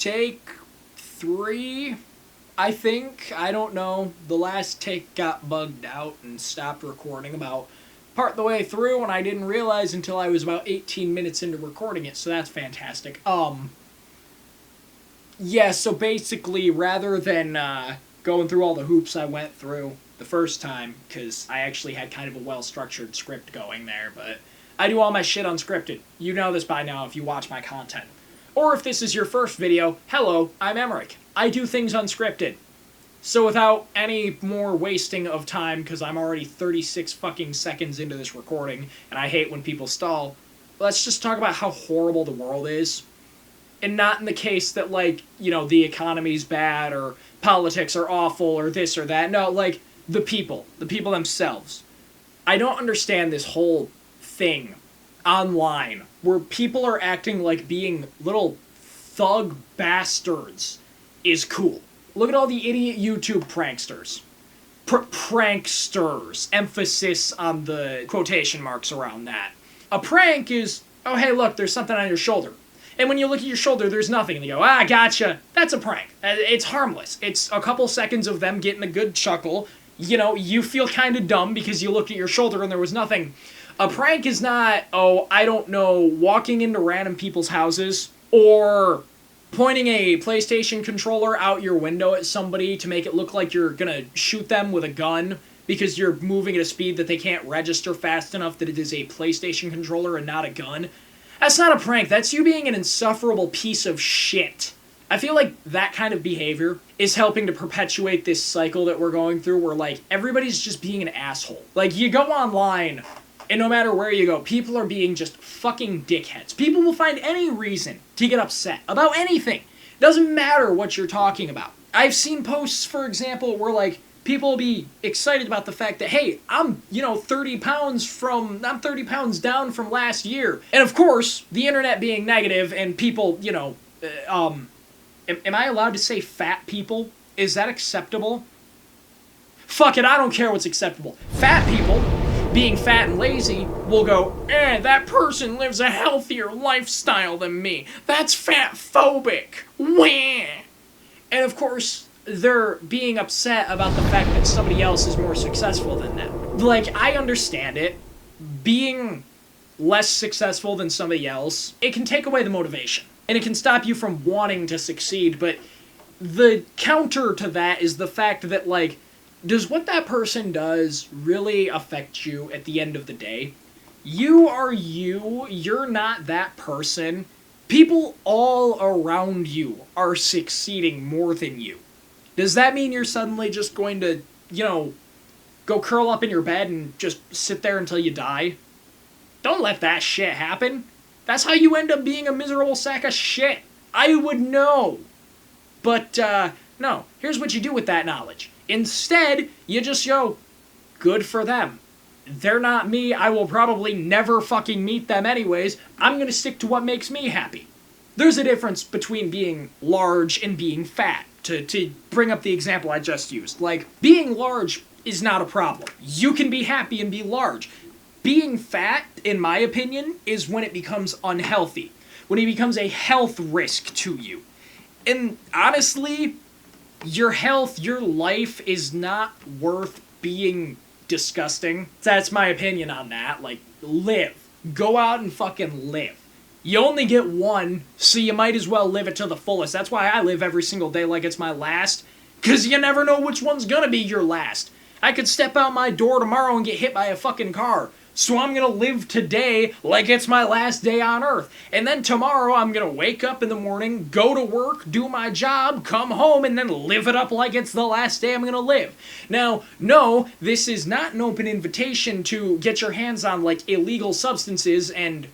take 3, I think. I don't know. The last take got bugged out and stopped recording about part the way through, and I didn't realize until I was about 18 minutes into recording it, so that's fantastic. Yeah, so basically, rather than going through all the hoops I went through the first time, because I actually had kind of a well-structured script going there, but I do all my shit unscripted. You know this by now if you watch my content. Or if this is your first video, hello, I'm Emmerich. I do things unscripted. So without any more wasting of time, because I'm already 36 fucking seconds into this recording, and I hate when people stall, let's just talk about how horrible the world is. And not in the case that, like, you know, the economy's bad, or politics are awful, or this or that. No, like, the people themselves. I don't understand this whole thing online where people are acting like being little thug bastards is cool. Look at all the idiot YouTube pranksters. Pranksters. Emphasis on the quotation marks around that. A prank is, oh hey look, there's something on your shoulder. And when you look at your shoulder, there's nothing. And you go, ah, gotcha. That's a prank. It's harmless. It's a couple seconds of them getting a good chuckle. You know, you feel kind of dumb because you looked at your shoulder and there was nothing. A prank is not, oh, I don't know, walking into random people's houses or pointing a PlayStation controller out your window at somebody to make it look like you're gonna shoot them with a gun because you're moving at a speed that they can't register fast enough that it is a PlayStation controller and not a gun. That's not a prank. That's you being an insufferable piece of shit. I feel like that kind of behavior is helping to perpetuate this cycle that we're going through where, like, everybody's just being an asshole. Like, you go online, and no matter where you go, people are being just fucking dickheads. People will find any reason to get upset about anything. Doesn't matter what you're talking about. I've seen posts, for example, where, like, people will be excited about the fact that, hey, I'm 30 pounds down from last year. And of course, the internet being negative and people, am I allowed to say fat people? Is that acceptable? Fuck it, I don't care what's acceptable. Fat people, being fat and lazy, will go, that person lives a healthier lifestyle than me. That's fat-phobic. Wah! And of course, they're being upset about the fact that somebody else is more successful than them. Like, I understand it. Being less successful than somebody else, it can take away the motivation. And it can stop you from wanting to succeed, but the counter to that is the fact that, like, does what that person does really affect you at the end of the day? You are you. You're not that person. People all around you are succeeding more than you. Does that mean you're suddenly just going to, go curl up in your bed and just sit there until you die? Don't let that shit happen. That's how you end up being a miserable sack of shit. I would know. But, no. Here's what you do with that knowledge. Instead, you just go, good for them. They're not me. I will probably never fucking meet them anyways. I'm gonna stick to what makes me happy. There's a difference between being large and being fat. To bring up the example I just used. Like, being large is not a problem. You can be happy and be large. Being fat, in my opinion, is when it becomes unhealthy. When it becomes a health risk to you. And honestly, your health, your life is not worth being disgusting. That's my opinion on that. Like, live. Go out and fucking live. You only get one, so you might as well live it to the fullest. That's why I live every single day like it's my last. Because you never know which one's gonna be your last. I could step out my door tomorrow and get hit by a fucking car. So I'm gonna live today like it's my last day on Earth. And then tomorrow I'm gonna wake up in the morning, go to work, do my job, come home, and then live it up like it's the last day I'm gonna live. Now, no, this is not an open invitation to get your hands on, like, illegal substances and,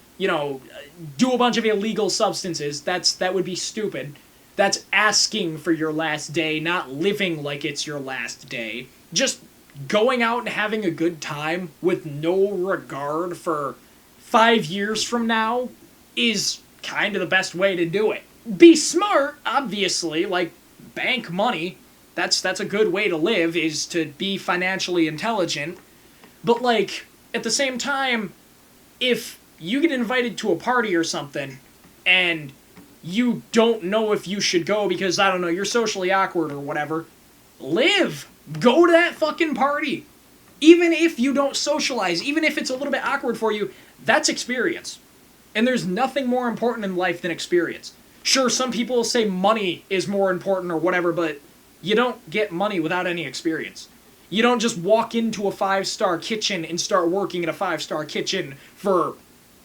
do a bunch of illegal substances. That would be stupid. That's asking for your last day, not living like it's your last day. Just going out and having a good time with no regard for 5 years from now is kind of the best way to do it. Be smart, obviously, like, bank money. That's a good way to live, is to be financially intelligent. But, like, at the same time, if you get invited to a party or something, and you don't know if you should go because, I don't know, you're socially awkward or whatever. Live! Go to that fucking party! Even if you don't socialize, even if it's a little bit awkward for you, that's experience. And there's nothing more important in life than experience. Sure, some people say money is more important or whatever, but you don't get money without any experience. You don't just walk into a 5-star kitchen and start working in a 5-star kitchen for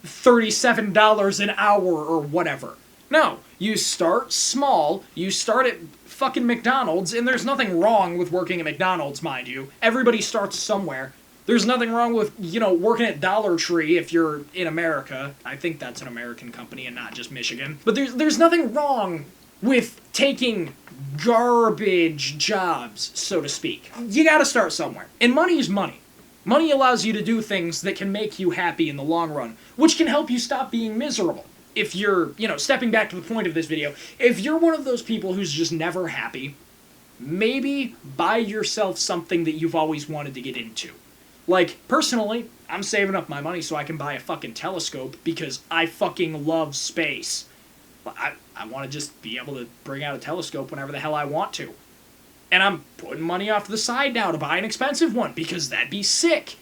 $37 an hour or whatever. No, you start small, you start at fucking McDonald's, and there's nothing wrong with working at McDonald's, mind you. Everybody starts somewhere. There's nothing wrong with, working at Dollar Tree if you're in America. I think that's an American company and not just Michigan. But there's nothing wrong with taking garbage jobs, so to speak. You gotta start somewhere. And money is money. Money allows you to do things that can make you happy in the long run, which can help you stop being miserable. If you're, stepping back to the point of this video, if you're one of those people who's just never happy, maybe buy yourself something that you've always wanted to get into. Like, personally, I'm saving up my money so I can buy a fucking telescope because I fucking love space. I want to just be able to bring out a telescope whenever the hell I want to. And I'm putting money off to the side now to buy an expensive one because that'd be sick.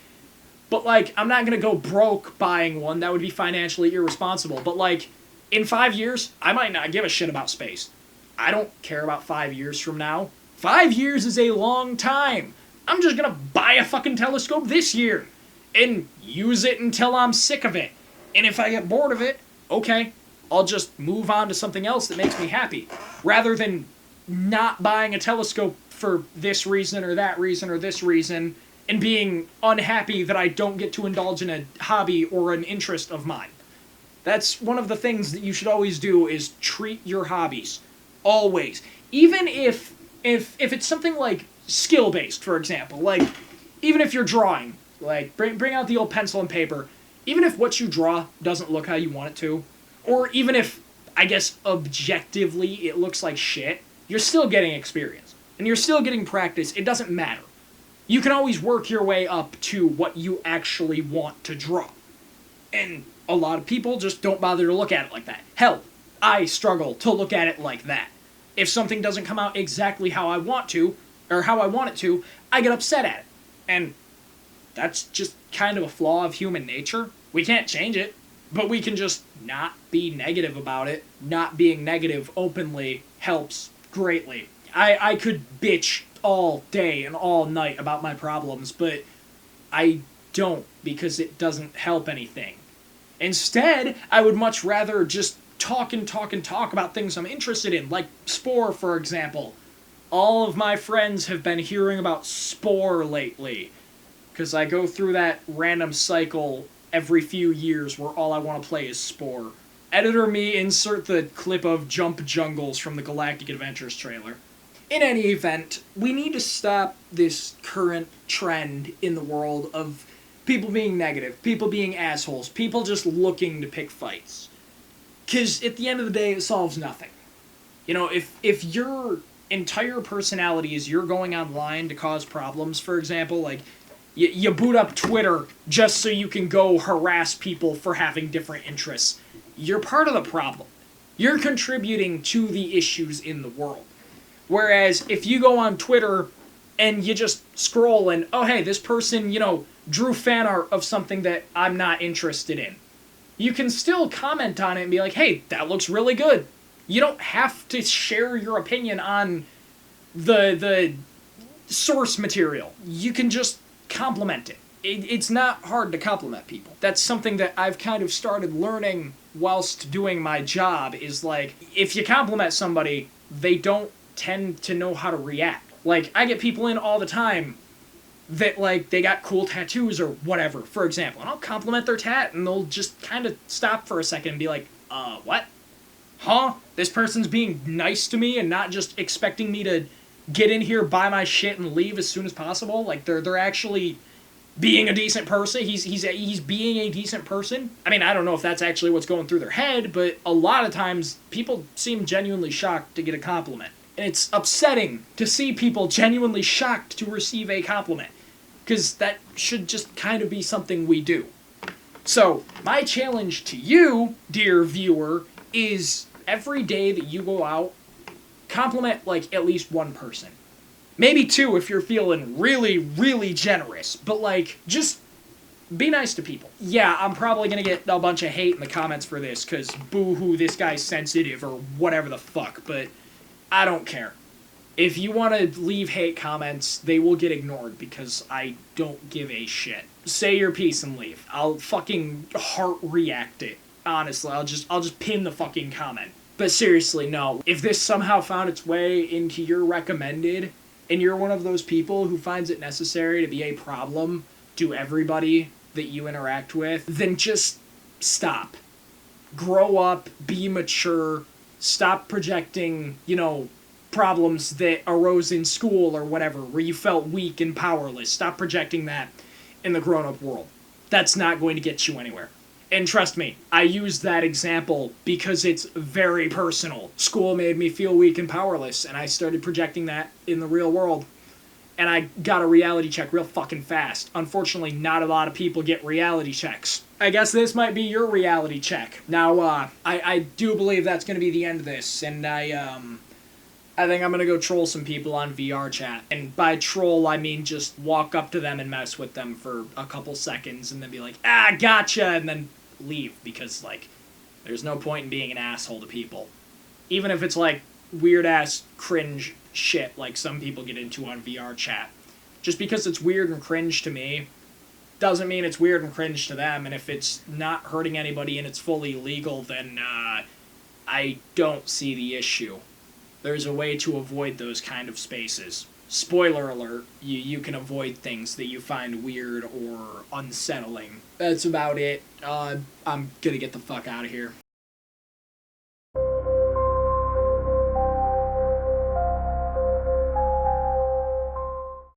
But, I'm not going to go broke buying one. That would be financially irresponsible. But, in 5 years, I might not give a shit about space. I don't care about 5 years from now. 5 years is a long time. I'm just going to buy a fucking telescope this year and use it until I'm sick of it. And if I get bored of it, okay, I'll just move on to something else that makes me happy. Rather than not buying a telescope for this reason or that reason or this reason and being unhappy that I don't get to indulge in a hobby or an interest of mine. That's one of the things that you should always do is treat your hobbies. Always. Even if it's something like skill-based, for example. Even if you're drawing. Bring out the old pencil and paper. Even if what you draw doesn't look how you want it to, or even if, I guess, objectively it looks like shit, you're still getting experience. And you're still getting practice. It doesn't matter. You can always work your way up to what you actually want to draw. And a lot of people just don't bother to look at it like that. Hell, I struggle to look at it like that. If something doesn't come out exactly how I want to, or how I want it to, I get upset at it. And that's just kind of a flaw of human nature. We can't change it, but we can just not be negative about it. Not being negative openly helps greatly. I could bitch all day and all night about my problems, but I don't because it doesn't help anything. Instead, I would much rather just talk about things I'm interested in, like Spore, for example. All of my friends have been hearing about Spore lately, because I go through that random cycle every few years where all I want to play is Spore. Editor me, insert the clip of Jump Jungles from the Galactic Adventures trailer. In any event, we need to stop this current trend in the world of people being negative, people being assholes, people just looking to pick fights. Because at the end of the day, it solves nothing. If your entire personality is you're going online to cause problems, for example, you boot up Twitter just so you can go harass people for having different interests, you're part of the problem. You're contributing to the issues in the world. Whereas if you go on Twitter and you just scroll and, oh hey, this person, drew fan art of something that I'm not interested in, you can still comment on it and be like, hey, that looks really good. You don't have to share your opinion on the source material. You can just compliment it. It's not hard to compliment people. That's something that I've kind of started learning whilst doing my job, is if you compliment somebody, they don't tend to know how to react. I get people in all the time that, they got cool tattoos or whatever, for example, and I'll compliment their tat, and they'll just kind of stop for a second and be like, what? Huh? This person's being nice to me and not just expecting me to get in here, buy my shit, and leave as soon as possible? They're actually being a decent person. He's being a decent person. I mean, I don't know if that's actually what's going through their head, but a lot of times people seem genuinely shocked to get a compliment. And it's upsetting to see people genuinely shocked to receive a compliment, because that should just kind of be something we do. So, my challenge to you, dear viewer, is every day that you go out, compliment, like, at least one person. Maybe two if you're feeling really, really generous. But, like, just be nice to people. Yeah, I'm probably gonna get a bunch of hate in the comments for this, because boo-hoo, this guy's sensitive, or whatever the fuck, but I don't care. If you want to leave hate comments, they will get ignored, because I don't give a shit. Say your piece and leave. I'll fucking heart react it. Honestly, I'll just pin the fucking comment. But seriously, no. If this somehow found its way into your recommended, and you're one of those people who finds it necessary to be a problem to everybody that you interact with, then just stop. Grow up, be mature, stop projecting, problems that arose in school or whatever, where you felt weak and powerless. Stop projecting that in the grown-up world. That's not going to get you anywhere. And trust me, I use that example because it's very personal. School made me feel weak and powerless, and I started projecting that in the real world. And I got a reality check real fucking fast. Unfortunately, not a lot of people get reality checks. I guess this might be your reality check. Now, I do believe that's going to be the end of this, and I think I'm going to go troll some people on VR chat. And by troll, I mean just walk up to them and mess with them for a couple seconds, and then be like, gotcha, and then leave, because, like, there's no point in being an asshole to people. Even if it's, like, weird-ass cringe shit like some people get into on VR chat. Just because it's weird and cringe to me doesn't mean it's weird and cringe to them, and if it's not hurting anybody and it's fully legal, then I don't see the issue. There's a way to avoid those kind of spaces. Spoiler alert, you can avoid things that you find weird or unsettling. That's about it. I'm gonna get the fuck out of here.